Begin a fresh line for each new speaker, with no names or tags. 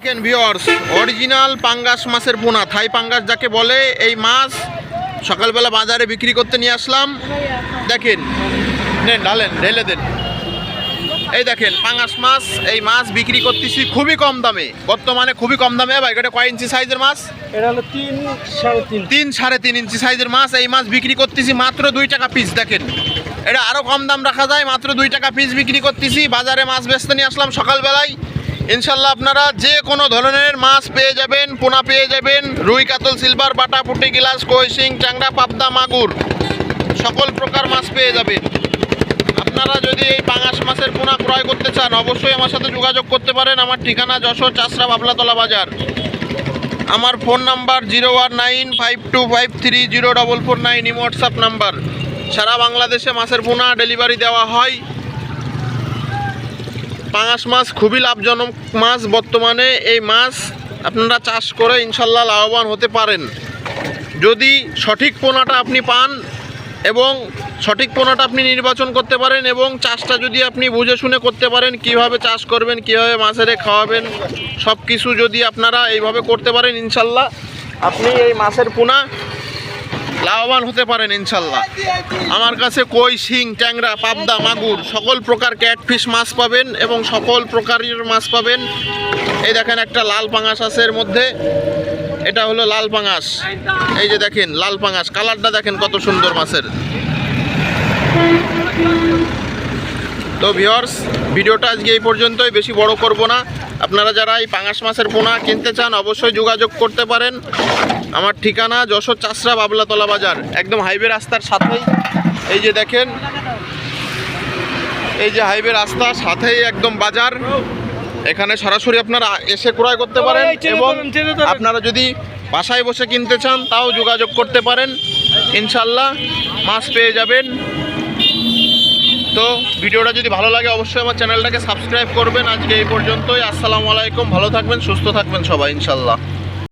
দেখেন viewers, original পাঙ্গাস মাছের পোনা, থাই পাঙ্গাস যাকে বলে, এই মাছ সকালবেলা বাজারে বিক্রি করতে নিয়ে আসলাম। দেখেন, নেন ঢালেন, ঢেলে দেন। এই দেখেন পাঙ্গাস মাছ, এই মাছ বিক্রি করতেছি খুবই কম দামে, বর্তমানে খুবই কম দামে। ভাই এটা কয় ইঞ্চি সাইজের মাছ?
এটা হলো 3.5
ইঞ্চি সাইজের মাছ। এই মাছ বিক্রি করতেছি মাত্র 2 টাকা পিস। দেখেন, এটা আরও কম দাম রাখা যায়, মাত্র 2 টাকা পিস বিক্রি করতেছি। বাজারে মাছ বেচতে নিয়ে আসলাম সকালবেলায়। ইনশাল্লাহ আপনারা যে কোনো ধরনের মাছ পেয়ে যাবেন, পোনা পেয়ে যাবেন, রুই, কাতল, সিলভার, বাটা, পুঁটি, গিলাস, কই, শিং, ট্যাংরা, পাবদা, মাগুর, সকল প্রকার মাছ পেয়ে যাবেন। আপনারা যদি এই পাঙ্গাস মাছের পোনা ক্রয় করতে চান অবশ্যই আমার সাথে যোগাযোগ করতে পারেন। আমার ঠিকানা যশোর চাষরা বাবলাতলা বাজার। আমার phone number 01952530449, imo WhatsApp number. সারা বাংলাদেশে মাছের পোনা ডেলিভারি দেওয়া হয়। পাঙ্গাস মাছ খুবই লাভজনক মাছ। বর্তমানে এই মাছ আপনারা চাষ করে ইনশাল্লাহ লাভবান হতে পারেন যদি সঠিক পোনাটা আপনি পান এবং সঠিক পোনাটা আপনি নির্বাচন করতে পারেন, এবং চাষটা যদি আপনি বুঝে শুনে করতে পারেন, কিভাবে চাষ করবেন, কিভাবে মাছের খাওয়াবেন, সব কিছু যদি আপনারা এইভাবে করতে পারেন ইনশাল্লাহ আপনি এই মাছের পোনা লাভবান হতে পারেন ইনশাল্লাহ। আমার কাছে কই, শিং, ট্যাংরা, পাবদা, মাগুর, সকল প্রকার ক্যাটফিশ মাছ পাবেন এবং সকল প্রকারের মাছ পাবেন। এই দেখেন একটা লাল পাঙ্গাস আছে এর মধ্যে, এটা হলো লাল পাঙ্গাস। এই যে দেখেন লাল পাঙ্গাস, কালারটা দেখেন কত সুন্দর মাছের। তো ভিউয়ার্স, ভিডিওটা আজকে এই পর্যন্তই, বেশি বড় করব না। আপনারা যারা এই পাঙ্গাস মাছের পোনা কিনতে চান অবশ্যই যোগাযোগ করতে পারেন। আমার ঠিকানা যশোর চাষরা বাবলাতলা বাজার, একদম হাইওয়ে রাস্তার সাথেই। এই যে দেখেন, এই যে হাইওয়ে রাস্তার সাথেই একদম বাজার। এখানে সরাসরি আপনারা এসে ক্রয় করতে পারেন, এবং আপনারা যদি বাসায় বসে কিনতে চান তাও যোগাযোগ করতে পারেন। ইনশাল্লাহ মাছ পেয়ে যাবেন। তো ভিডিওটা যদি ভালো লাগে অবশ্যই আমার চ্যানেলটাকে সাবস্ক্রাইব করবেন। আজকে এই পর্যন্তই। আসসালামু আলাইকুম, ভালো থাকবেন, সুস্থ থাকবেন সবাই ইনশাল্লাহ।